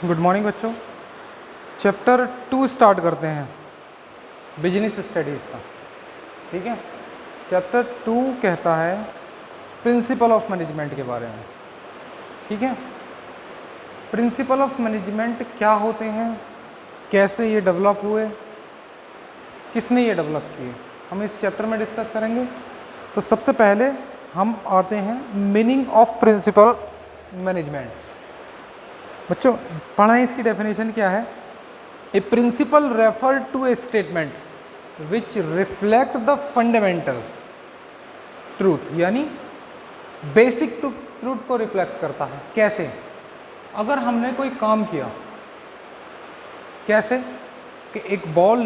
Good morning बच्चों। Chapter 2 start करते हैं, बिजनेस स्टडीज़ का। ठीक है, चैप्टर 2 कहता है प्रिंसिपल ऑफ मैनेजमेंट के बारे में। ठीक है, प्रिंसिपल ऑफ मैनेजमेंट क्या होते हैं, कैसे ये डेवलप हुए, किसने ये डेवलप किए, हम इस चैप्टर में डिस्कस करेंगे। तो सबसे पहले हम आते हैं मीनिंग ऑफ प्रिंसिपल मैनेजमेंट। बच्चों पढ़ाएं, इसकी डेफिनेशन क्या है। A principle refer to a statement which reflect the fundamental truth, यानी बेसिक ट्रूथ को रिफ्लेक्ट करता है। कैसे? अगर हमने कोई काम किया, कैसे कि एक बॉल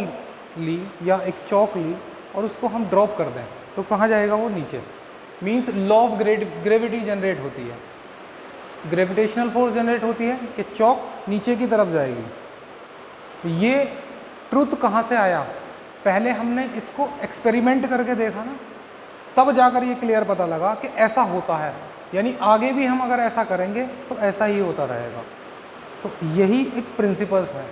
ली या एक चौक ली और उसको हम ड्रॉप कर दें तो कहाँ जाएगा वो? नीचे। Means law of gravity generate होती है, ग्रेविटेशनल फोर्स जनरेट होती है कि चौक नीचे की तरफ जाएगी। ये ट्रुथ कहाँ से आया? पहले हमने इसको एक्सपेरिमेंट करके देखा ना, तब जाकर ये क्लियर पता लगा कि ऐसा होता है, यानी आगे भी हम अगर ऐसा करेंगे तो ऐसा ही होता रहेगा। तो यही एक प्रिंसिपल्स है।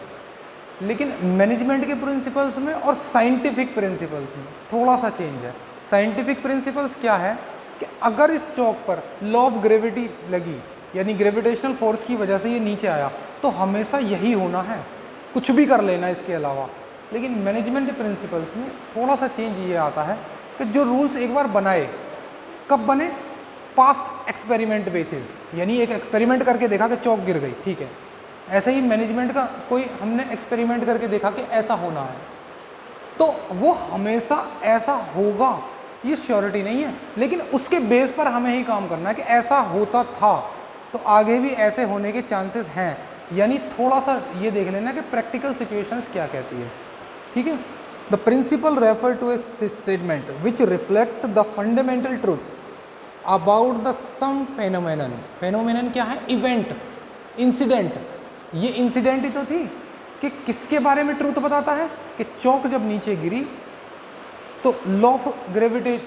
लेकिन मैनेजमेंट के प्रिंसिपल्स में और साइंटिफिक प्रिंसिपल्स में थोड़ा सा चेंज है। साइंटिफिक प्रिंसिपल्स क्या है कि अगर इस चौक पर लॉ ऑफ ग्रेविटी लगी, यानी ग्रेविटेशनल फोर्स की वजह से ये नीचे आया, तो हमेशा यही होना है, कुछ भी कर लेना इसके अलावा। लेकिन मैनेजमेंट के प्रिंसिपल्स में थोड़ा सा चेंज ये आता है कि जो रूल्स एक बार बनाए, कब बने? पास्ट एक्सपेरिमेंट बेसिस, यानी एक एक्सपेरिमेंट करके देखा कि चौक गिर गई, ठीक है। ऐसे ही मैनेजमेंट का कोई हमने एक्सपेरिमेंट करके देखा कि ऐसा होना है, तो वो हमेशा ऐसा होगा ये श्योरिटी नहीं है, लेकिन उसके बेस पर हमें ही काम करना है कि ऐसा होता था तो आगे भी ऐसे होने के चांसेस हैं। यानी थोड़ा सा ये देख लेना कि प्रैक्टिकल सिचुएशंस क्या कहती है। ठीक है, the principle refer to a statement which reflect the fundamental truth about the some phenomenon. Phenomenon क्या है? Event, incident. ये इंसिडेंट ही तो थी कि किसके बारे में ट्रूथ बताता है कि चौक जब नीचे गिरी तो लॉ ऑफ ग्रेविटी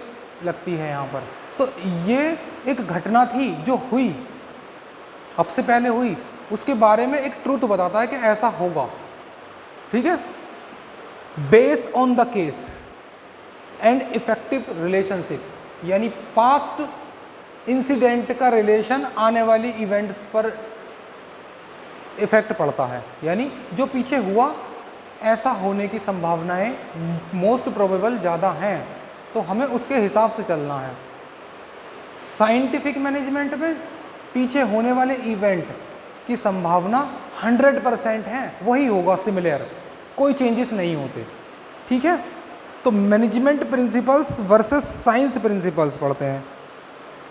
लगती है यहाँ पर। तो ये एक घटना थी जो हुई, अब से पहले हुई, उसके बारे में एक ट्रूथ बताता है कि ऐसा होगा। ठीक है, base on the case and effective relationship, यानी पास्ट इंसिडेंट का रिलेशन आने वाली इवेंट्स पर इफेक्ट पड़ता है, यानी जो पीछे हुआ ऐसा होने की संभावनाएं मोस्ट प्रोबेबल ज़्यादा हैं, तो हमें उसके हिसाब से चलना है। साइंटिफिक मैनेजमेंट में पीछे होने वाले इवेंट की संभावना 100% है, वही होगा सिमिलर, कोई चेंजेस नहीं होते। ठीक है, तो management principles versus science principles पढ़ते हैं।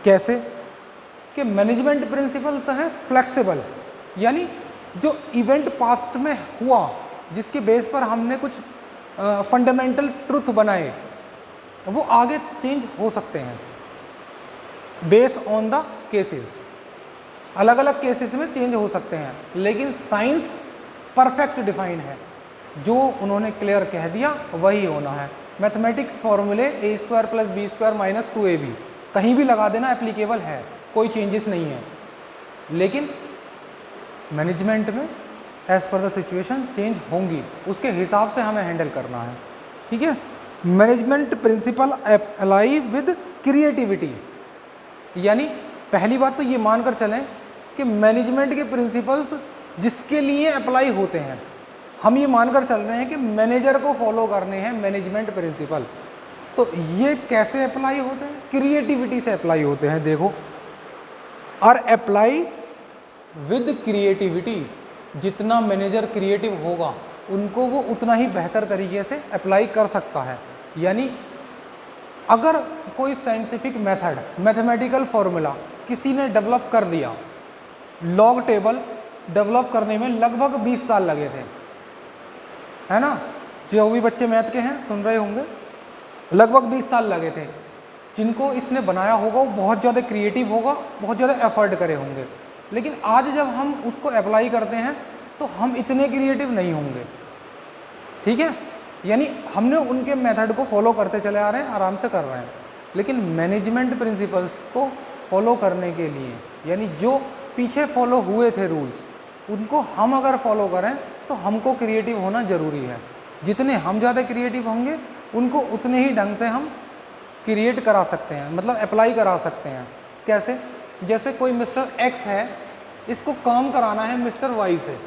कैसे कि मैनेजमेंट प्रिंसिपल तो है फ्लेक्सिबल, यानी जो इवेंट पास्ट में हुआ जिसके बेस पर हमने कुछ फंडामेंटल ट्रुथ बनाए, वो आगे चेंज हो सकते हैं बेस ऑन द केसेस। अलग अलग केसेस में चेंज हो सकते हैं, लेकिन साइंस परफेक्ट डिफाइन है, जो उन्होंने क्लियर कह दिया वही होना है। मैथमेटिक्स फॉर्मूले a² + b² - 2ab कहीं भी लगा देना, एप्लीकेबल है, कोई चेंजेस नहीं है। लेकिन मैनेजमेंट में as per the situation change होंगी, उसके हिसाब से हमें हैंडल करना है। ठीक है, management principal apply with creativity, यानी पहली बात तो ये मानकर चलें कि मैनेजमेंट के प्रिंसिपल्स जिसके लिए अप्लाई होते हैं, हम ये मानकर चल रहे हैं कि मैनेजर को फॉलो करने हैं मैनेजमेंट प्रिंसिपल, तो ये कैसे अप्लाई होते हैं? क्रिएटिविटी से अप्लाई होते हैं। देखो, और अप्लाई विद क्रिएटिविटी, जितना मैनेजर क्रिएटिव होगा उनको वो उतना ही बेहतर तरीके से अप्लाई कर सकता है। यानी अगर कोई साइंटिफिक मेथड, मैथमेटिकल फॉर्मूला किसी ने डेवलप कर दिया, लॉग टेबल डेवलप करने में लगभग 20 साल लगे थे, है ना? जो भी बच्चे मैथ के हैं सुन रहे होंगे, लगभग 20 साल लगे थे। जिनको इसने बनाया होगा वो बहुत ज़्यादा क्रिएटिव होगा, बहुत ज़्यादा एफर्ट करे होंगे। लेकिन आज जब हम उसको अप्लाई करते हैं तो हम इतने क्रिएटिव नहीं होंगे। ठीक है, यानी हमने उनके मेथड को फॉलो करते चले आ रहे हैं, आराम से कर रहे हैं। लेकिन मैनेजमेंट प्रिंसिपल्स को फॉलो करने के लिए, यानी जो पीछे फॉलो हुए थे रूल्स, उनको हम अगर फॉलो करें तो हमको क्रिएटिव होना ज़रूरी है। जितने हम ज़्यादा क्रिएटिव होंगे उनको उतने ही ढंग से हम क्रिएट करा सकते हैं, मतलब अप्लाई करा सकते हैं। कैसे? जैसे कोई मिस्टर एक्स है, इसको काम कराना है मिस्टर वाई से,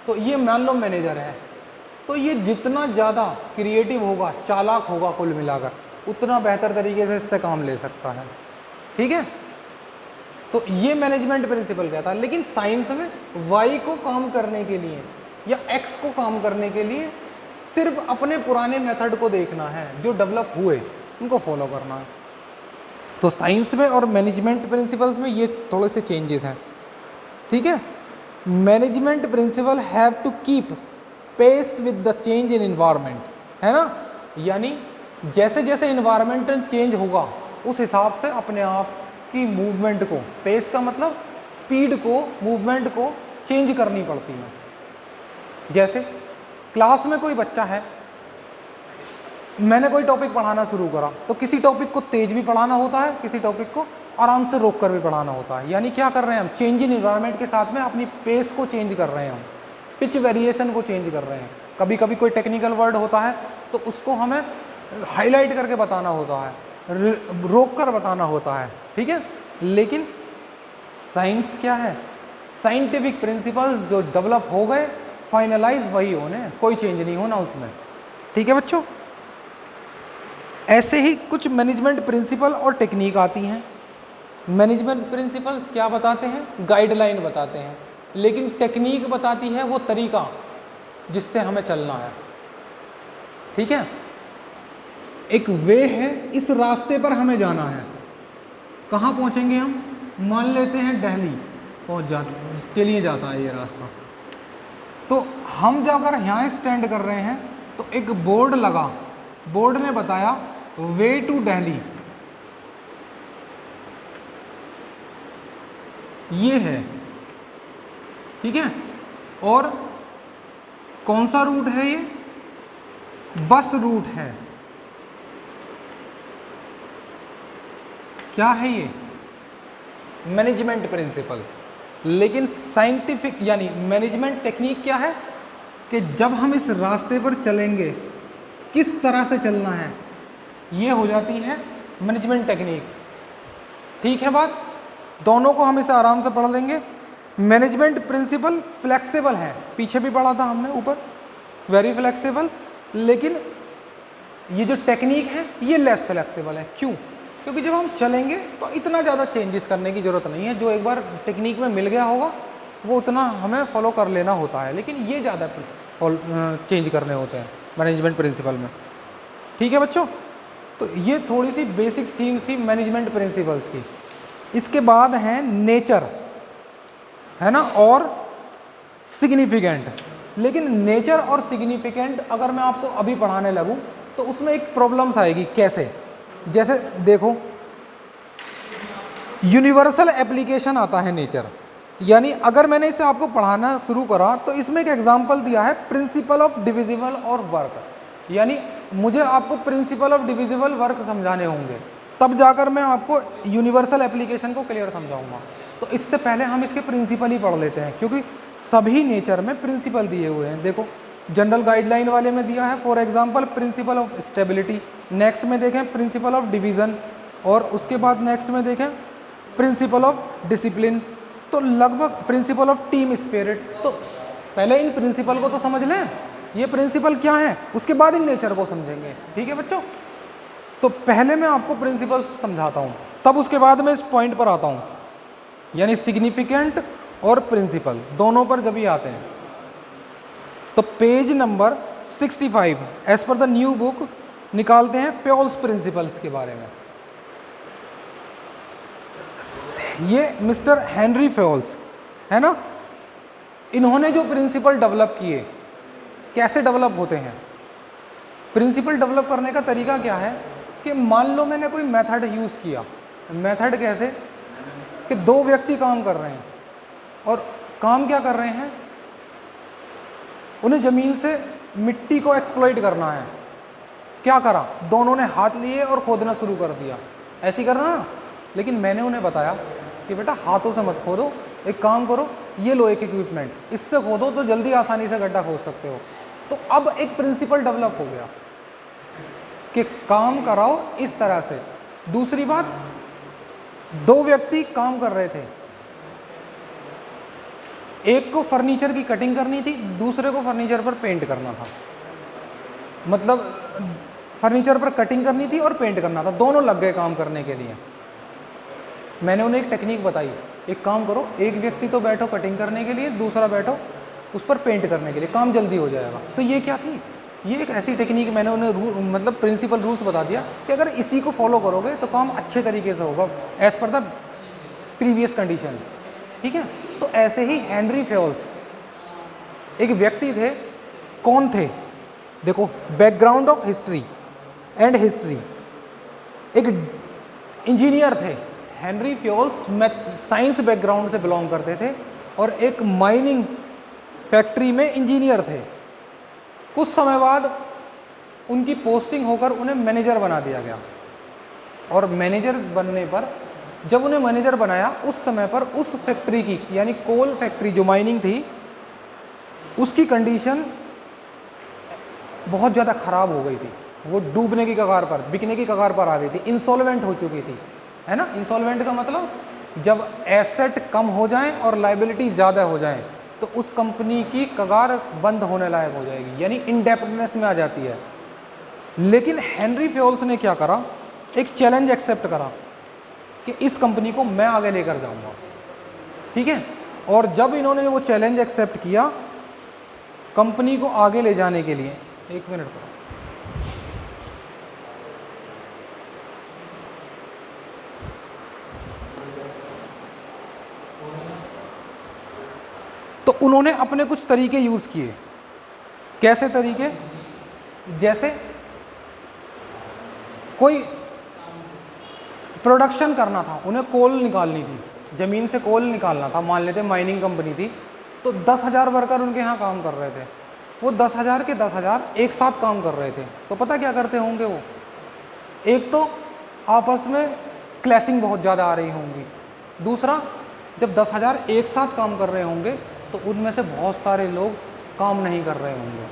तो ये मान लो मैनेजर है, तो ये जितना ज़्यादा क्रिएटिव होगा, चालाक होगा, कुल मिलाकर उतना बेहतर तरीके से इससे काम ले सकता है। ठीक है, तो ये मैनेजमेंट प्रिंसिपल कहता है। लेकिन साइंस में वाई को काम करने के लिए या एक्स को काम करने के लिए सिर्फ अपने पुराने मेथड को देखना है, जो डेवलप हुए उनको फॉलो करना है। तो साइंस में और मैनेजमेंट प्रिंसिपल्स में ये थोड़े से चेंजेस हैं। ठीक है, management principle have to keep pace with the change in environment, है ना, यानी जैसे जैसे इन्वायरमेंट चेंज होगा उस हिसाब से अपने आप की मूवमेंट को, पेस का मतलब स्पीड को, मूवमेंट को चेंज करनी पड़ती है। जैसे क्लास में कोई बच्चा है, मैंने कोई टॉपिक पढ़ाना शुरू करा, तो किसी टॉपिक को तेज भी पढ़ाना होता है, किसी टॉपिक को आराम से रोक कर भी पढ़ाना होता है। यानी क्या कर रहे हैं हम, चेंज इन इन्वायरमेंट के साथ में अपनी पेस को चेंज कर रहे हैं, हम पिच वेरिएशन को चेंज कर रहे हैं। कभी कभी कोई टेक्निकल वर्ड होता है तो उसको हमें हाईलाइट करके बताना होता है, रोक कर बताना होता है। ठीक है, लेकिन साइंस क्या है, साइंटिफिक प्रिंसिपल्स जो डेवलप हो गए फाइनलाइज वही होने, कोई चेंज नहीं होना उसमें। ठीक है बच्चों, ऐसे ही कुछ मैनेजमेंट प्रिंसिपल और टेक्निक आती हैं। मैनेजमेंट प्रिंसिपल्स क्या बताते हैं, गाइडलाइन बताते हैं, लेकिन टेक्निक बताती है वो तरीका जिससे हमें चलना है। ठीक है, एक वे है, इस रास्ते पर हमें जाना है। कहाँ पहुँचेंगे हम, मान लेते हैं दिल्ली के लिए जाता है ये रास्ता, तो हम जाकर यहाँ स्टैंड कर रहे हैं तो एक बोर्ड लगा, बोर्ड ने बताया वे टू दिल्ली, ये है। ठीक है, और कौन सा रूट है ये, बस रूट है। क्या है ये, मैनेजमेंट प्रिंसिपल। लेकिन साइंटिफिक यानी मैनेजमेंट टेक्निक क्या है कि जब हम इस रास्ते पर चलेंगे किस तरह से चलना है, ये हो जाती है मैनेजमेंट टेक्निक। ठीक है बात, दोनों को हम इसे आराम से पढ़ लेंगे। मैनेजमेंट प्रिंसिपल फ्लेक्सिबल है, पीछे भी पढ़ा था हमने ऊपर, वेरी फ्लेक्सिबल। लेकिन ये जो टेक्निक है ये लेस फ्लेक्सिबल है। क्यों? क्योंकि जब हम चलेंगे तो इतना ज़्यादा चेंजेस करने की ज़रूरत नहीं है, जो एक बार टेक्निक में मिल गया होगा वो उतना हमें फॉलो कर लेना होता है, लेकिन ये ज़्यादा चेंज करने होते हैं मैनेजमेंट प्रिंसिपल में। ठीक है बच्चों, तो ये थोड़ी सी बेसिक्स थी सी मैनेजमेंट प्रिंसिपल्स की। इसके बाद हैं नेचर, है ना, और सिग्निफिकेंट। लेकिन नेचर और सिग्निफिकेंट अगर मैं आपको अभी पढ़ाने लगूं तो उसमें एक प्रॉब्लम्स आएगी। कैसे? जैसे देखो, यूनिवर्सल एप्लीकेशन आता है नेचर, यानी अगर मैंने इसे आपको पढ़ाना शुरू करा तो इसमें एक एग्जांपल दिया है प्रिंसिपल ऑफ डिविजिबल और वर्क, यानी मुझे आपको प्रिंसिपल ऑफ डिविजिबल वर्क समझाने होंगे, तब जाकर मैं आपको यूनिवर्सल एप्लीकेशन को क्लियर समझाऊंगा। तो इससे पहले हम इसके प्रिंसिपल ही पढ़ लेते हैं, क्योंकि सभी नेचर में प्रिंसिपल दिए हुए हैं। देखो, जनरल गाइडलाइन वाले में दिया है for example principle of stability, next में देखें प्रिंसिपल ऑफ डिवीज़न, और उसके बाद नेक्स्ट में देखें प्रिंसिपल ऑफ डिसिप्लिन, तो लगभग प्रिंसिपल ऑफ टीम स्पिरिट। तो पहले इन प्रिंसिपल को तो समझ लें, ये प्रिंसिपल क्या है, उसके बाद इन नेचर को समझेंगे। ठीक है बच्चों, तो पहले मैं आपको प्रिंसिपल समझाता हूँ, तब उसके बाद मैं इस पॉइंट पर आता हूँ, यानी सिग्निफिकेंट और प्रिंसिपल दोनों पर जब ही आते हैं। तो page number 65 as per the new book निकालते हैं फ्योल्स प्रिंसिपल्स के बारे में। ये मिस्टर हेनरी फ्योल्स है ना, इन्होंने जो प्रिंसिपल डेवलप किए, कैसे डेवलप होते हैं प्रिंसिपल? डेवलप करने का तरीका क्या है कि मान लो मैंने कोई मेथड यूज़ किया। मेथड कैसे कि दो व्यक्ति काम कर रहे हैं, और काम क्या कर रहे हैं, उन्हें ज़मीन से मिट्टी को एक्सप्लॉइट करना है। क्या करा, दोनों ने हाथ लिए और खोदना शुरू कर दिया, ऐसे ही करना ना। लेकिन मैंने उन्हें बताया कि बेटा हाथों से मत खोदो, एक काम करो ये लो एक इक्विपमेंट, इससे खोदो तो जल्दी आसानी से गड्ढा खोद सकते हो। तो अब एक प्रिंसिपल डेवलप हो गया कि काम कराओ इस तरह से। दूसरी बात, दो व्यक्ति काम कर रहे थे, एक को फर्नीचर की कटिंग करनी थी, दूसरे को फर्नीचर पर पेंट करना था। मतलब फर्नीचर पर कटिंग करनी थी और पेंट करना था, दोनों लग गए काम करने के लिए। मैंने उन्हें एक टेक्निक बताई, एक काम करो, एक व्यक्ति तो बैठो कटिंग करने के लिए, दूसरा बैठो उस पर पेंट करने के लिए, काम जल्दी हो जाएगा। तो ये क्या थी, ये एक ऐसी टेक्निक मैंने उन्हें मतलब प्रिंसिपल रूल्स बता दिया कि अगर इसी को फॉलो करोगे तो काम अच्छे तरीके से होगा as per the previous condition. ठीक है, तो ऐसे ही हेनरी फ्योल्स एक व्यक्ति थे। कौन थे, देखो background of history and history, एक इंजीनियर थे। हेनरी फ्योल्स साइंस बैकग्राउंड से बिलोंग करते थे और एक माइनिंग फैक्ट्री में इंजीनियर थे। कुछ समय बाद उनकी पोस्टिंग होकर उन्हें मैनेजर बना दिया गया और मैनेजर बनने पर, जब उन्हें मैनेजर बनाया, उस समय पर उस फैक्ट्री की, यानी कोल फैक्ट्री जो माइनिंग थी, उसकी कंडीशन बहुत ज़्यादा ख़राब हो गई थी। वो डूबने की कगार पर, बिकने की कगार पर आ गई थी, इंसॉल्वेंट हो चुकी थी, है ना। इंसॉल्वेंट का मतलब जब एसेट कम हो जाएं और लायबिलिटी ज़्यादा हो जाएं तो उस कंपनी की कगार बंद होने लायक हो जाएगी, यानी इंडेप्टनेस में आ जाती है। लेकिन हेनरी फ्योल्स ने क्या करा, एक चैलेंज एक्सेप्ट करा कि इस कंपनी को मैं आगे लेकर जाऊंगा। ठीक है, और जब इन्होंने वो चैलेंज एक्सेप्ट किया कंपनी को आगे ले जाने के लिए, एक मिनट करो, तो उन्होंने अपने कुछ तरीके यूज़ किए। कैसे तरीके, जैसे कोई प्रोडक्शन करना था, उन्हें कोल निकालनी थी, ज़मीन से कोल निकालना था, मान लेते माइनिंग कंपनी थी, तो 10,000 वर्कर उनके यहाँ काम कर रहे थे। वो 10,000 के 10,000 एक साथ काम कर रहे थे। तो पता क्या करते होंगे वो, एक तो आपस में क्लैशिंग बहुत ज़्यादा आ रही होंगी, दूसरा जब 10,000 एक साथ काम कर रहे होंगे तो उनमें से बहुत सारे लोग काम नहीं कर रहे होंगे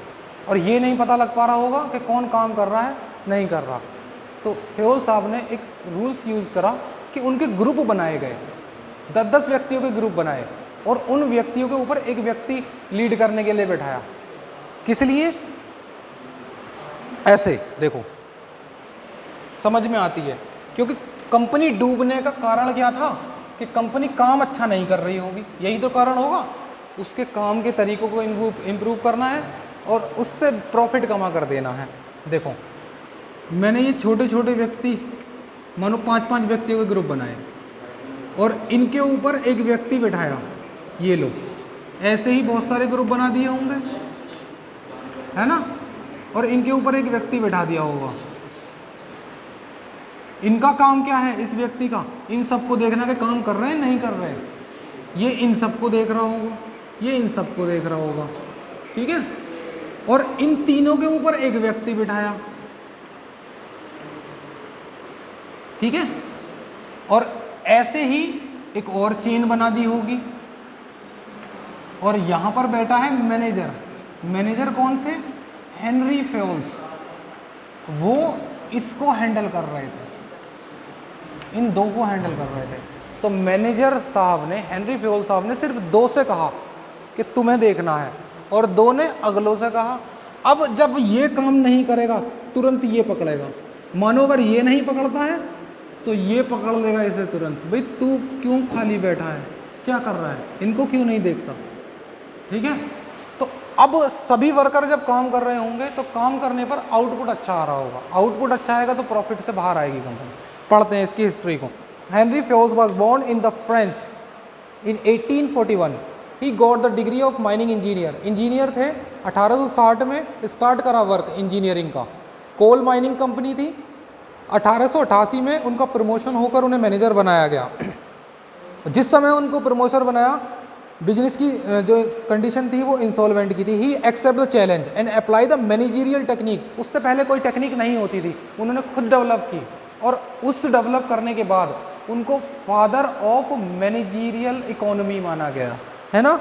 और ये नहीं पता लग पा रहा होगा कि कौन काम कर रहा है नहीं कर रहा। तो फ्योल साहब ने एक रूल्स यूज़ करा कि उनके ग्रुप बनाए गए, 10-10 व्यक्तियों के ग्रुप बनाए और उन व्यक्तियों के ऊपर एक व्यक्ति लीड करने के लिए बैठाया। किस लिए, ऐसे देखो समझ में आती है, क्योंकि कंपनी डूबने का कारण क्या था कि कंपनी काम अच्छा नहीं कर रही होगी, यही तो कारण होगा। उसके काम के तरीकों को इम्प्रूव करना है और उससे प्रॉफिट कमा कर देना है। देखो मैंने ये छोटे छोटे व्यक्ति, मानो 5-5 व्यक्तियों के ग्रुप बनाए और इनके ऊपर एक व्यक्ति बैठाया, ये लो, ऐसे ही बहुत सारे ग्रुप बना दिए होंगे, है ना, और इनके ऊपर एक व्यक्ति बैठा दिया होगा। इनका काम क्या है, इस व्यक्ति का, इन सबको देखना कि काम कर रहे हैं नहीं कर रहे हैं। ये इन सबको देख रहा होगा, ये इन सबको देख रहा होगा, ठीक है, और इन तीनों के ऊपर एक व्यक्ति बिठाया, ठीक है, और ऐसे ही एक और चेन बना दी होगी और यहां पर बैठा है मैनेजर। मैनेजर कौन थे, हेनरी फ्योल्स, वो इसको हैंडल कर रहे थे, इन दो को हैंडल कर रहे थे। तो मैनेजर साहब ने, हेनरी फ्योल्स साहब ने सिर्फ 2 से कहा कि तुम्हें देखना है और 2 ने अगलों से कहा। अब जब ये काम नहीं करेगा तुरंत ये पकड़ेगा, मानो अगर ये नहीं पकड़ता है तो ये पकड़ लेगा इसे तुरंत, भाई तू क्यों खाली बैठा है, क्या कर रहा है, इनको क्यों नहीं देखता, ठीक है। तो अब सभी वर्कर जब काम कर रहे होंगे तो काम करने पर आउटपुट अच्छा आ रहा होगा, आउटपुट अच्छा आएगा तो प्रॉफिट से बाहर आएगी कंपनी। पढ़ते हैं इसकी हिस्ट्री को। Henry Fayols was born in the French in 1841। He got the degree of mining engineer. Engineer थे, 1860 में स्टार्ट करा वर्क इंजीनियरिंग का। कोल माइनिंग कंपनी थी, 1888 में उनका प्रमोशन होकर उन्हें मैनेजर बनाया गया। जिस समय उनको प्रमोशन बनाया, बिजनेस की जो कंडीशन थी वो इंसॉल्वेंट की थी। He accept the challenge and apply the managerial technique. उससे पहले कोई टेक्निक नहीं होती थी, उन्होंने खुद डेवलप की और उस डेवलप करने के बाद उनको फादर ऑफ मैनेजरियल इकोनॉमी माना गया। है ना,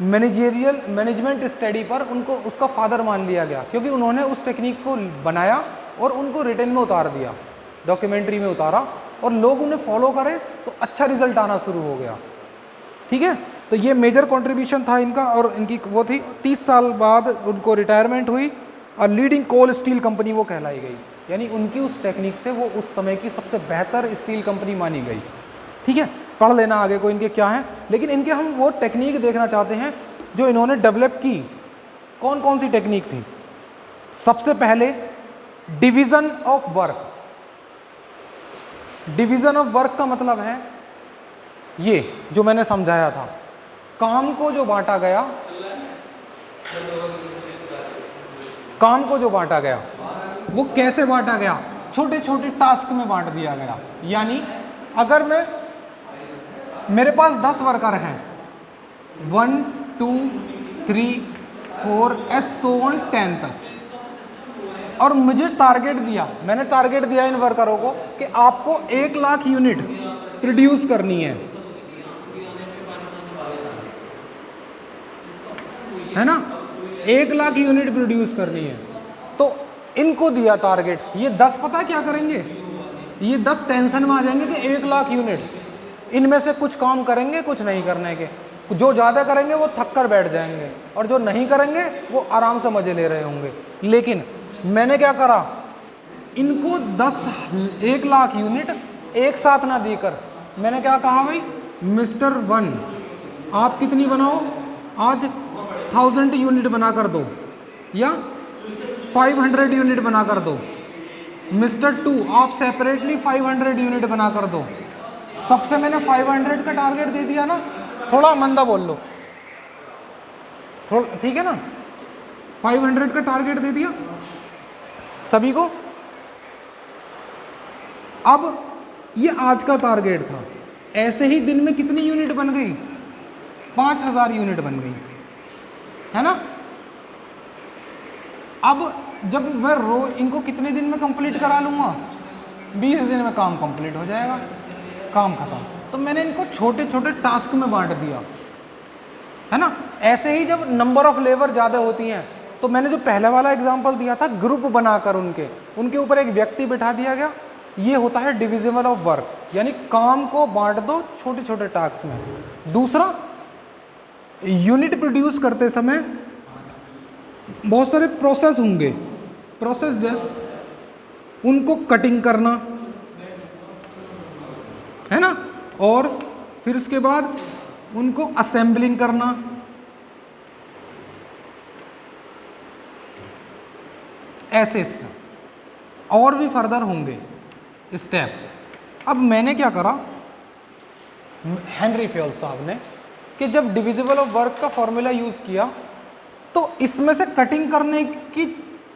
मैनेजरियल मैनेजमेंट स्टडी पर उनको उसका फादर मान लिया गया, क्योंकि उन्होंने उस टेक्निक को बनाया और उनको रिटर्न में उतार दिया, डॉक्यूमेंट्री में उतारा, और लोग उन्हें फॉलो करें तो अच्छा रिजल्ट आना शुरू हो गया। ठीक है, तो ये मेजर कंट्रीब्यूशन था इनका, और इनकी वो थी 30 साल बाद उनको रिटायरमेंट हुई और लीडिंग कोल स्टील कंपनी वो कहलाई गई, यानी उनकी उस टेक्निक से वो उस समय की सबसे बेहतर स्टील कंपनी मानी गई। ठीक है, पढ़ लेना आगे को इनके क्या हैं, लेकिन इनके हम वो टेक्निक देखना चाहते हैं जो इन्होंने डेवलप की। कौन कौन सी टेक्निक थी? सबसे पहले division of work. Division of work का मतलब है ये जो मैंने समझाया था, काम को जो बांटा गया, काम को जो बांटा गया वो कैसे बांटा गया? छोटे छोटे टास्क में बांट दिया गया। यानी अगर मेरे पास 10 वर्कर हैं, 1 2 3 4 10 तक, और मुझे टारगेट दिया, मैंने टारगेट दिया इन वर्करों को कि आपको 1 लाख यूनिट प्रोड्यूस करनी है ना, 1 लाख यूनिट प्रोड्यूस करनी है। तो इनको दिया टारगेट, ये 10 पता है क्या करेंगे? ये 10 टेंशन में आ जाएंगे कि 1 लाख यूनिट, इनमें से कुछ काम करेंगे, कुछ नहीं करने के। जो ज़्यादा करेंगे वो थक कर बैठ जाएंगे, और जो नहीं करेंगे वो आराम से मजे ले रहे होंगे। लेकिन मैंने क्या करा, इनको 1 लाख यूनिट एक साथ ना देकर मैंने क्या कहा, भाई मिस्टर 1 आप कितनी बनाओ, आज 1000 यूनिट बना कर दो, या 500 यूनिट बना कर दो। मिस्टर 2 आप सेपरेटली 500 यूनिट बना कर दो। सबसे मैंने 500 का टारगेट दे दिया ना, थोड़ा मंदा बोल लो, थोड़ा ठीक है ना, 500 का टारगेट दे दिया सभी को। अब ये आज का टारगेट था, ऐसे ही दिन में कितनी यूनिट बन गई? 5000 यूनिट बन गई, है ना। अब जब मैं रोज इनको कितने दिन में कंप्लीट करा लूंगा? 20 दिन में काम कंप्लीट हो जाएगा, काम खत्म। तो मैंने इनको छोटे छोटे टास्क में बांट दिया, है ना। ऐसे ही जब नंबर ऑफ लेबर ज़्यादा होती हैं, तो मैंने जो पहले वाला एग्जांपल दिया था, ग्रुप बनाकर उनके ऊपर एक व्यक्ति बिठा दिया गया, ये होता है डिविजिबल ऑफ वर्क, यानी काम को बांट दो छोटे छोटे टास्क में। दूसरा, यूनिट प्रोड्यूस करते समय बहुत सारे प्रोसेस होंगे, प्रोसेस जैसे उनको कटिंग करना, है ना, और फिर उसके बाद उनको असेंबलिंग करना, ऐसे और भी फर्दर होंगे स्टेप। अब मैंने क्या करा, हेनरी फ्योल साहब ने, कि जब डिविजिबल ऑफ वर्क का फॉर्मूला यूज किया, तो इसमें से कटिंग करने की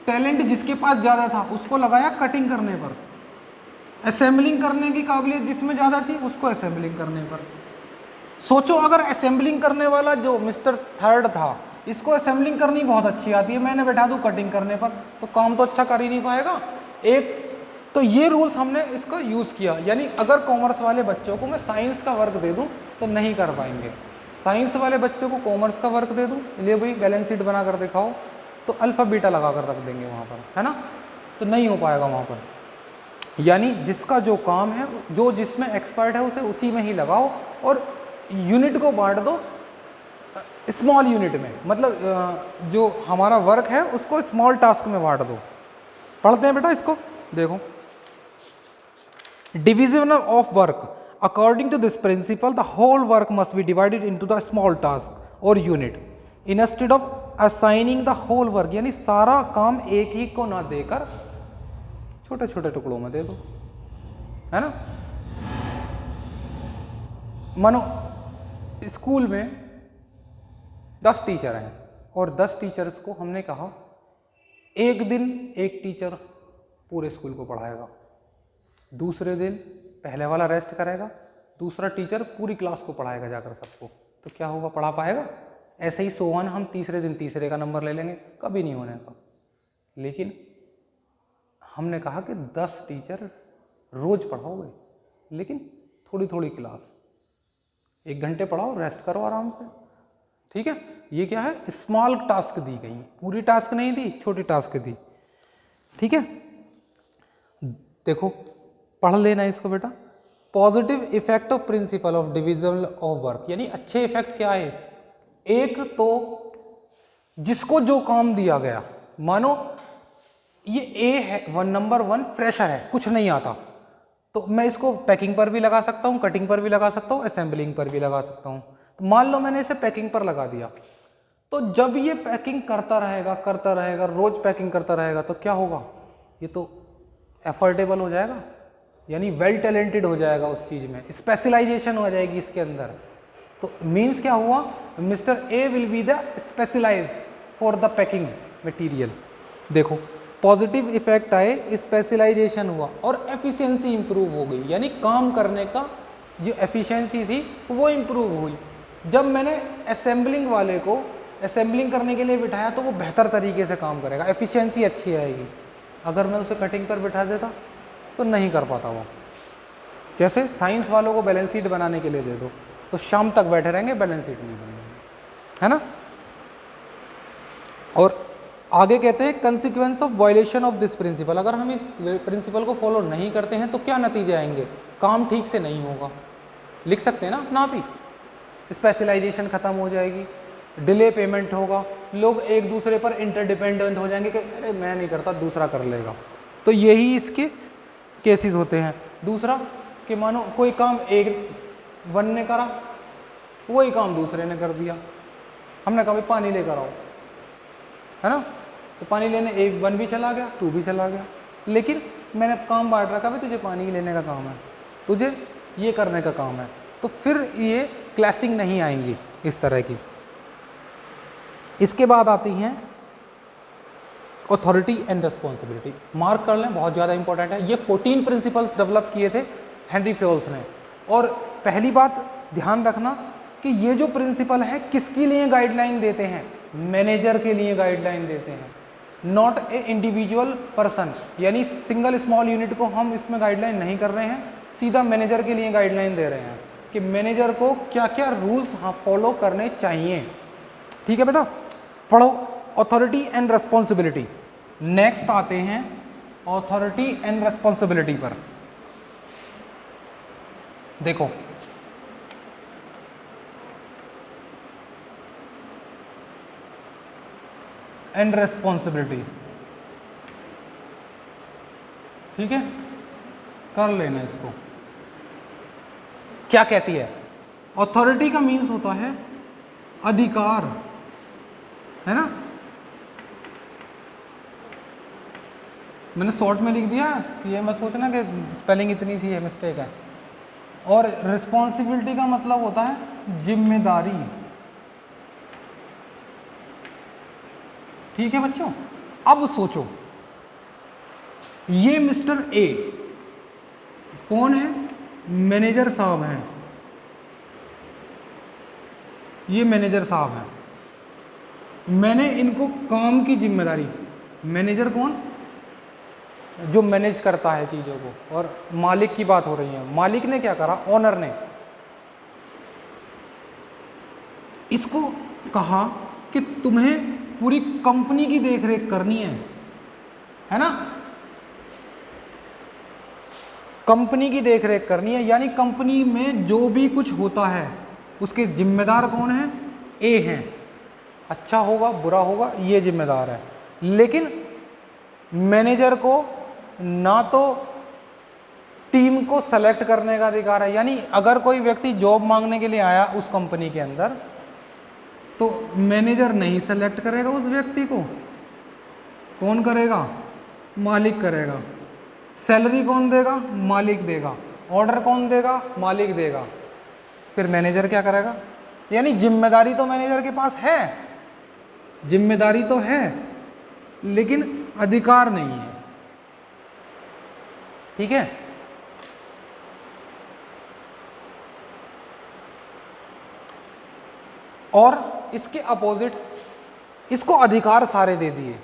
टैलेंट जिसके पास ज़्यादा था उसको लगाया कटिंग करने पर, असेंबलिंग करने की काबिलियत जिसमें ज़्यादा थी उसको असेंबलिंग करने पर। सोचो अगर असेंबलिंग करने वाला जो मिस्टर 3 था, इसको असेंबलिंग करनी बहुत अच्छी आती है, मैंने बैठा दूँ कटिंग करने पर, तो काम तो अच्छा कर ही नहीं पाएगा। तो ये रूल्स हमने इसका यूज़ किया, यानी अगर कॉमर्स वाले बच्चों को मैं साइंस का वर्क दे दूँ तो नहीं कर पाएंगे, साइंस वाले बच्चों को कॉमर्स का वर्क दे दूँ, ले भाई बैलेंस शीट बना कर दिखाओ, तो अल्फ़ा बीटा लगा कर रख देंगे वहाँ पर, है ना, तो नहीं हो पाएगा वहाँ पर। यानी जिसका जो काम है, जो जिसमें एक्सपर्ट है, उसे उसी में ही लगाओ, और यूनिट को बांट दो स्मॉल यूनिट में, मतलब जो हमारा वर्क है उसको स्मॉल टास्क में बांट दो। पढ़ते हैं बेटा इसको, देखो, division of work according to this principle the whole work must be divided into the small task or unit instead of assigning the whole work, यानी सारा काम एक ही को ना देकर छोटे छोटे टुकड़ों में दे दो, है ना। मानो स्कूल में 10 टीचर हैं और 10 टीचर्स को हमने कहा एक दिन एक टीचर पूरे स्कूल को पढ़ाएगा, दूसरे दिन पहले वाला रेस्ट करेगा, दूसरा टीचर पूरी क्लास को पढ़ाएगा जाकर सबको, तो क्या होगा, पढ़ा पाएगा? ऐसे ही सोवन हम तीसरे दिन तीसरे का नंबर ले लेंगे, कभी नहीं होने का। लेकिन हमने कहा कि 10 टीचर रोज पढ़ाओगे, लेकिन थोड़ी थोड़ी क्लास, 1 घंटे पढ़ाओ, रेस्ट करो आराम से, ठीक है, ये क्या है, स्मॉल टास्क दी गई, पूरी टास्क नहीं दी, छोटी टास्क दी। ठीक है, देखो पढ़ लेना इसको बेटा। Positive effect of principle of division of work, यानी अच्छे इफेक्ट क्या है, एक तो जिसको जो काम दिया गया, मानो ये ए है, नंबर 1 फ्रेशर है, कुछ नहीं आता, तो मैं इसको पैकिंग पर भी लगा सकता हूँ, कटिंग पर भी लगा सकता हूँ, असेंबलिंग पर भी लगा सकता हूँ। तो मान लो मैंने इसे पैकिंग पर लगा दिया, तो जब ये पैकिंग करता रहेगा, रोज पैकिंग करता रहेगा, तो क्या होगा, ये तो एफोर्डेबल हो जाएगा, यानी वेल टैलेंटेड हो जाएगा उस चीज़ में, स्पेशलाइजेशन हो जाएगी इसके अंदर। तो मीन्स क्या हुआ, mister A will be the specialise for the packing material. देखो पॉजिटिव इफेक्ट आए, स्पेशलाइजेशन हुआ और एफिशिएंसी इंप्रूव हो गई, यानी काम करने का जो एफिशिएंसी थी वो इंप्रूव हुई। जब मैंने असेंबलिंग वाले को असेंबलिंग करने के लिए बिठाया तो वो बेहतर तरीके से काम करेगा, एफिशिएंसी अच्छी आएगी। अगर मैं उसे कटिंग पर बिठा देता तो नहीं कर पाता वो। जैसे साइंस वालों को बैलेंस शीट बनाने के लिए दे दो तो शाम तक बैठे रहेंगे, बैलेंस शीट नहीं बनेगी, है ना। और आगे कहते हैं consequence of violation of this principle, अगर हम इस प्रिंसिपल को फॉलो नहीं करते हैं तो क्या नतीजे आएंगे, काम ठीक से नहीं होगा, लिख सकते हैं ना अपना आप ही, स्पेशलाइजेशन खत्म हो जाएगी, डिले पेमेंट होगा, लोग एक दूसरे पर इंटरडिपेंडेंट हो जाएंगे कि अरे मैं नहीं करता दूसरा कर लेगा। तो यही इसके केसेस होते हैं। दूसरा कि मानो कोई काम एक वन ने करा, वही काम दूसरे ने कर दिया, हमने कहा भाई पानी लेकर आओ, है ना, तो पानी लेने एक वन भी चला गया, तू भी चला गया, लेकिन मैंने काम बांट रखा भाई तुझे पानी लेने का काम है, तुझे ये करने का काम है, तो फिर ये क्लैशिंग नहीं आएंगी इस तरह की। इसके बाद आती हैं अथॉरिटी एंड रिस्पॉन्सिबिलिटी, मार्क कर लें, बहुत ज़्यादा इंपॉर्टेंट है। ये 14 प्रिंसिपल्स डेवलप किए थे हेनरी फ्योल्स ने। और पहली बात ध्यान रखना कि ये जो प्रिंसिपल है किसके लिए गाइडलाइन देते हैं, मैनेजर के लिए गाइडलाइन देते हैं, नॉट ए इंडिविजुअल पर्सन, यानी सिंगल स्मॉल यूनिट को हम इसमें गाइडलाइन नहीं कर रहे हैं, सीधा मैनेजर के लिए गाइडलाइन दे रहे हैं कि मैनेजर को क्या क्या रूल्स फॉलो करने चाहिए। ठीक है बेटा, पढ़ो अथॉरिटी एंड रेस्पॉन्सिबिलिटी। नेक्स्ट आते हैं अथॉरिटी एंड रेस्पॉन्सिबिलिटी पर। देखो एंड रेस्पॉन्सिबिलिटी, ठीक है, कर लेना इसको। क्या कहती है, अथॉरिटी का मीन्स होता है अधिकार, है ना, मैंने शॉर्ट में लिख दिया, ये मत सोचना कि स्पेलिंग इतनी सी है, मिस्टेक है। और रिस्पॉन्सिबिलिटी का मतलब होता है जिम्मेदारी, ठीक है बच्चों। अब सोचो, ये मिस्टर ए कौन है, मैनेजर साहब हैं, ये मैनेजर साहब हैं, मैंने इनको काम की जिम्मेदारी, मैनेजर कौन, जो मैनेज करता है चीज़ों को, और मालिक की बात हो रही है, मालिक ने क्या करा, ओनर ने इसको कहा कि तुम्हें पूरी कंपनी की देखरेख करनी है ना, कंपनी की देखरेख करनी है, यानी कंपनी में जो भी कुछ होता है उसके जिम्मेदार कौन है, ए हैं, अच्छा होगा बुरा होगा ये जिम्मेदार है। लेकिन मैनेजर को ना तो टीम को सेलेक्ट करने का अधिकार है, यानी अगर कोई व्यक्ति जॉब मांगने के लिए आया उस कंपनी के अंदर तो मैनेजर नहीं सेलेक्ट करेगा उस व्यक्ति को, कौन करेगा, मालिक करेगा। सैलरी कौन देगा, मालिक देगा। ऑर्डर कौन देगा, मालिक देगा। फिर मैनेजर क्या करेगा, यानी जिम्मेदारी तो मैनेजर के पास है, जिम्मेदारी तो है लेकिन अधिकार नहीं है, ठीक है। और इसके अपोजिट इसको अधिकार सारे दे दिए।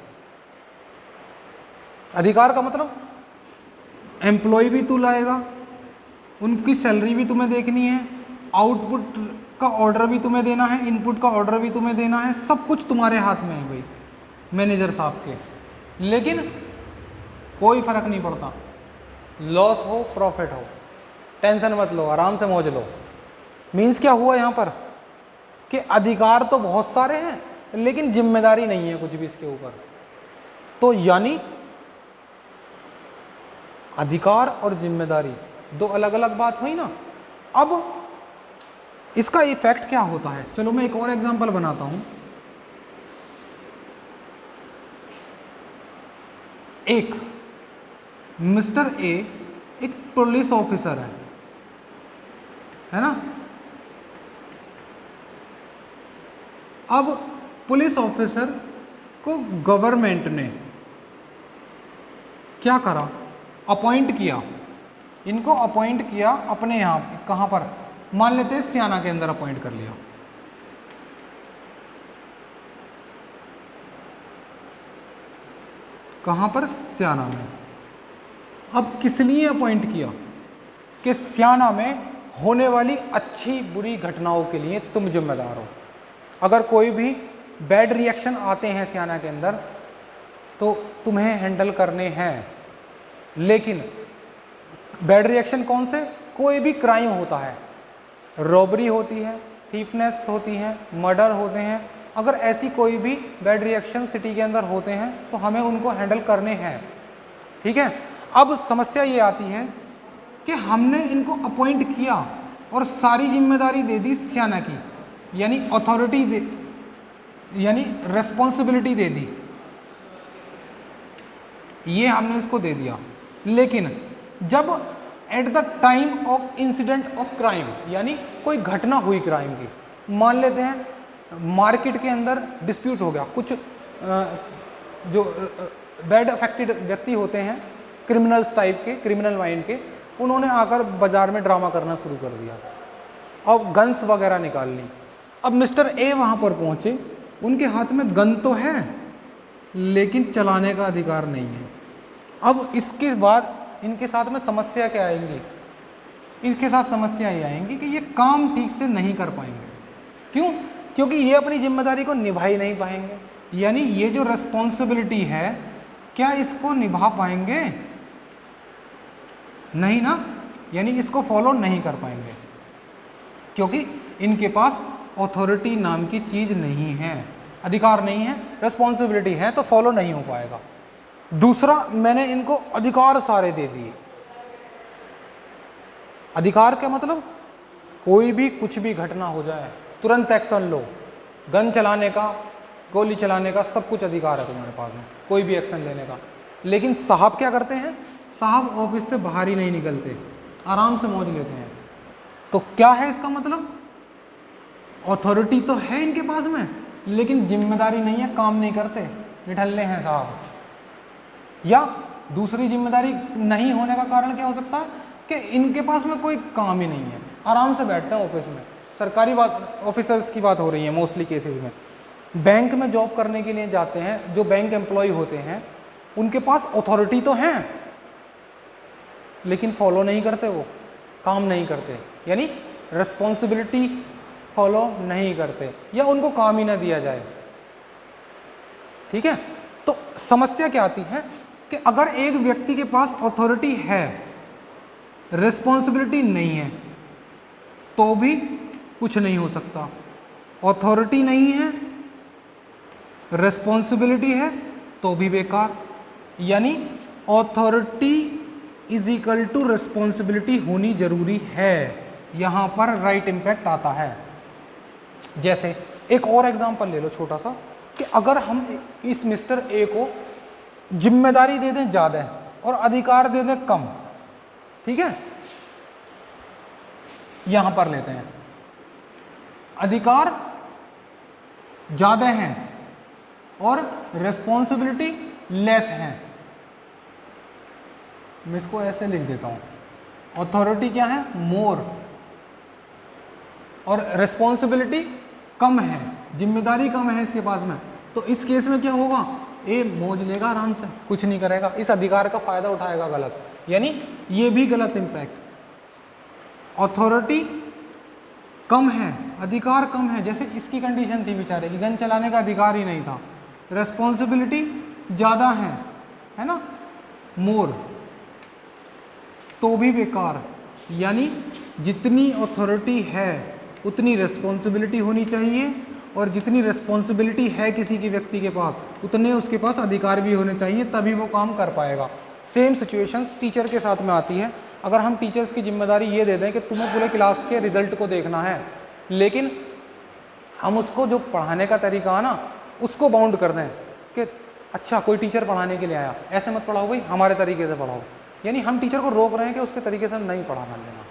अधिकार का मतलब एम्प्लॉय भी तू लाएगा, उनकी सैलरी भी तुम्हें देखनी है, आउटपुट का ऑर्डर भी तुम्हें देना है, इनपुट का ऑर्डर भी तुम्हें देना है, सब कुछ तुम्हारे हाथ में है भाई मैनेजर साहब के। लेकिन कोई फर्क नहीं पड़ता, लॉस हो प्रॉफिट हो, टेंशन मत लो, आराम से मौज लो। मीन्स क्या हुआ यहाँ पर कि अधिकार तो बहुत सारे हैं लेकिन जिम्मेदारी नहीं है कुछ भी इसके ऊपर। तो यानी अधिकार और जिम्मेदारी दो अलग अलग बात हुई ना। अब इसका इफेक्ट क्या होता है, चलो मैं एक और एग्जांपल बनाता हूं। एक मिस्टर ए एक पुलिस ऑफिसर है ना। अब पुलिस ऑफिसर को गवर्नमेंट ने क्या करा, अपॉइंट किया, इनको अपॉइंट किया अपने यहाँ, कहाँ पर, मान लेते हैं सियाना के अंदर अपॉइंट कर लिया। कहाँ पर, सियाना में। अब किस लिए अपॉइंट किया कि सियाना में होने वाली अच्छी बुरी घटनाओं के लिए तुम जिम्मेदार हो। अगर कोई भी बैड रिएक्शन आते हैं सियाना के अंदर तो तुम्हें हैंडल करने हैं। लेकिन बैड रिएक्शन कौन से, कोई भी क्राइम होता है, रॉबरी होती है, थीफनेस होती है, मर्डर होते हैं, अगर ऐसी कोई भी बैड रिएक्शन सिटी के अंदर होते हैं तो हमें उनको हैंडल करने हैं। ठीक है। अब समस्या ये आती है कि हमने इनको अपॉइंट किया और सारी जिम्मेदारी दे दी सियाना की, यानी अथॉरिटी दे, यानी रेस्पॉन्सिबिलिटी दे दी, ये हमने इसको दे दिया। लेकिन जब at the time of incident of crime, यानी कोई घटना हुई क्राइम की, मान लेते हैं मार्केट के अंदर डिस्प्यूट हो गया, कुछ जो बैड अफेक्टेड व्यक्ति होते हैं, क्रिमिनल्स टाइप के, क्रिमिनल माइंड के, उन्होंने आकर बाजार में ड्रामा करना शुरू कर दिया और गन्स वगैरह निकाल ली। अब मिस्टर ए वहाँ पर पहुँचे, उनके हाथ में गन तो है लेकिन चलाने का अधिकार नहीं है। अब इसके बाद इनके साथ में समस्या क्या आएंगी, इनके साथ समस्या ये आएंगी कि ये काम ठीक से नहीं कर पाएंगे। क्यों? क्योंकि ये अपनी जिम्मेदारी को निभा ही नहीं पाएंगे, यानी ये जो रिस्पॉन्सिबिलिटी है क्या इसको निभा पाएंगे, नहीं ना, यानी इसको फॉलो नहीं कर पाएंगे क्योंकि इनके पास अथॉरिटी नाम की चीज़ नहीं है, अधिकार नहीं है, रिस्पॉन्सिबिलिटी है तो फॉलो नहीं हो पाएगा। दूसरा, मैंने इनको अधिकार सारे दे दिए। अधिकार क्या मतलब, कोई भी कुछ भी घटना हो जाए तुरंत एक्शन लो, गन चलाने का, गोली चलाने का, सब कुछ अधिकार है तुम्हारे पास में, कोई भी एक्शन लेने का। लेकिन साहब क्या करते हैं, साहब ऑफिस से बाहर ही नहीं निकलते, आराम से मौज लेते हैं। तो क्या है इसका मतलब, अथॉरिटी तो है इनके पास में लेकिन जिम्मेदारी नहीं है, काम नहीं करते, निठल्ले हैं साहब। या दूसरी जिम्मेदारी नहीं होने का कारण क्या हो सकता है कि इनके पास में कोई काम ही नहीं है, आराम से बैठते हैं ऑफिस में। सरकारी बात, ऑफिसर्स की बात हो रही है मोस्टली केसेस में। बैंक में जॉब करने के लिए जाते हैं, जो बैंक एम्प्लॉय होते हैं उनके पास अथॉरिटी तो है लेकिन फॉलो नहीं करते, वो काम नहीं करते, यानी रिस्पॉन्सिबिलिटी फॉलो नहीं करते या उनको काम ही ना दिया जाए। ठीक है। तो समस्या क्या आती है कि अगर एक व्यक्ति के पास अथॉरिटी है, रिस्पॉन्सिबिलिटी नहीं है तो भी कुछ नहीं हो सकता। अथॉरिटी नहीं है, रिस्पॉन्सिबिलिटी है तो भी बेकार, यानी authority is equal to responsibility होनी जरूरी है। यहां पर राइट इम्पैक्ट आता है। जैसे एक और एग्जांपल ले लो छोटा सा, कि अगर हम इस मिस्टर ए को जिम्मेदारी दे दें ज़्यादा और अधिकार दे दें कम, ठीक है, यहां पर लेते हैं अधिकार ज़्यादा हैं और रिस्पॉन्सिबिलिटी लेस है। मैं इसको ऐसे लिख देता हूं, अथॉरिटी क्या है, मोर, और रिस्पॉन्सिबिलिटी कम है, जिम्मेदारी कम है इसके पास में। तो इस केस में क्या होगा, ए मौज लेगा आराम से, कुछ नहीं करेगा, इस अधिकार का फायदा उठाएगा गलत, यानी ये भी गलत इम्पैक्ट। अथॉरिटी कम है, अधिकार कम है, जैसे इसकी कंडीशन थी बेचारे की, गन चलाने का अधिकार ही नहीं था, रेस्पॉन्सिबिलिटी ज़्यादा है ना, मोर, तो भी बेकार। यानी जितनी अथॉरिटी है उतनी रिस्पॉन्सिबिलिटी होनी चाहिए, और जितनी रिस्पॉन्सिबिलिटी है किसी के व्यक्ति के पास उतने उसके पास अधिकार भी होने चाहिए, तभी वो काम कर पाएगा। सेम सिचुएशन टीचर के साथ में आती है। अगर हम टीचर्स की जिम्मेदारी ये दे दें कि तुम्हें पूरे क्लास के रिजल्ट को देखना है, लेकिन हम उसको जो पढ़ाने का तरीका है ना उसको बाउंड कर दें कि अच्छा कोई टीचर पढ़ाने के लिए आया, ऐसे मत पढ़ाओ भाई, हमारे तरीके से पढ़ाओ, यानी हम टीचर को रोक रहे हैं कि उसके तरीके से नहीं पढ़ाना देना।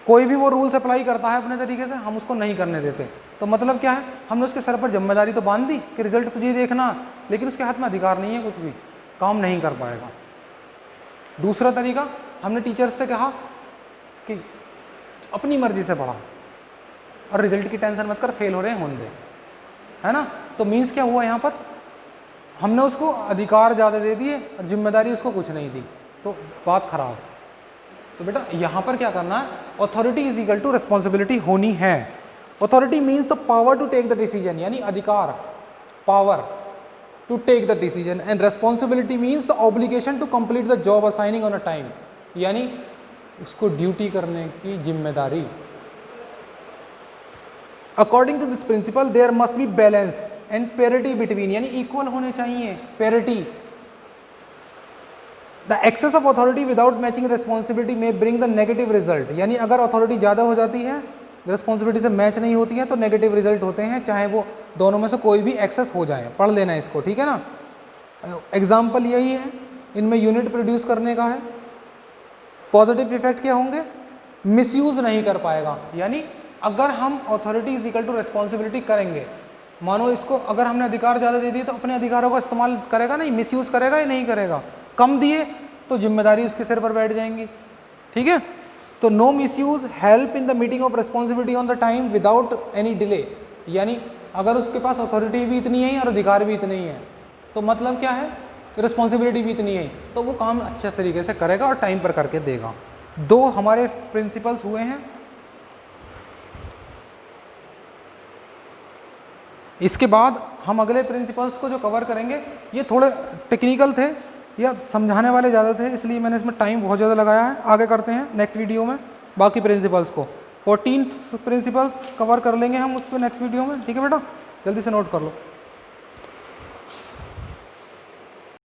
कोई भी वो रूल्स अप्लाई करता है अपने तरीके से, हम उसको नहीं करने देते। तो मतलब क्या है, हमने उसके सर पर जिम्मेदारी तो बांध दी कि रिजल्ट तुझे देखना, लेकिन उसके हाथ में अधिकार नहीं है, कुछ भी काम नहीं कर पाएगा। दूसरा तरीका, हमने टीचर्स से कहा कि अपनी मर्जी से पढ़ा और रिजल्ट की टेंशन मत कर, फेल हो रहे हैं होने दे, है ना। तो मीन्स क्या हुआ, यहाँ पर हमने उसको अधिकार ज़्यादा दे दिए और जिम्मेदारी उसको कुछ नहीं दी, तो बात खराब। तो बेटा यहाँ पर क्या करना है, authority is equal to responsibility होनी है। Authority means the power to take the decision, यानी अधिकार, power to take the decision, and responsibility means the obligation to complete the job assigning on a time, यानी उसको duty करने की जिम्मेदारी। According to this principle there must be balance and parity between, यानी equal होने चाहिए, parity. The excess of authority without matching responsibility may bring the negative result, यानी अगर अथॉरिटी ज़्यादा हो जाती है, रिस्पॉन्सिबिलिटी से मैच नहीं होती है, तो नेगेटिव रिजल्ट होते हैं, चाहे वो दोनों में से कोई भी एक्सेस हो जाए। पढ़ लेना इसको, ठीक है ना। एग्जाम्पल यही है, इनमें यूनिट प्रोड्यूस करने का है। पॉजिटिव इफेक्ट क्या होंगे, मिसयूज नहीं कर पाएगा, यानी अगर हम authority is equal to responsibility करेंगे, मानो इसको अगर हमने अधिकार ज़्यादा दे दिए तो अपने अधिकारों का इस्तेमाल करेगा नहीं, मिसयूज करेगा या नहीं करेगा। कम दिए तो जिम्मेदारी उसके सिर पर बैठ जाएंगी, ठीक है। तो no misuse, help in the meeting of responsibility on the time without any delay, यानी अगर उसके पास अथॉरिटी भी इतनी है और अधिकार भी इतने ही है, तो मतलब क्या है, रिस्पॉन्सिबिलिटी भी इतनी है, तो वो काम अच्छे तरीके से करेगा और टाइम पर करके देगा। दो हमारे प्रिंसिपल्स हुए हैं। इसके बाद हम अगले प्रिंसिपल्स को जो कवर करेंगे, ये थोड़े टेक्निकल थे या समझाने वाले ज़्यादा थे, इसलिए मैंने इसमें टाइम बहुत ज़्यादा लगाया है। आगे करते हैं नेक्स्ट वीडियो में बाकी प्रिंसिपल्स को, 14 प्रिंसिपल्स कवर कर लेंगे हम उस पर नेक्स्ट वीडियो में, ठीक है बेटा, जल्दी से नोट कर लो।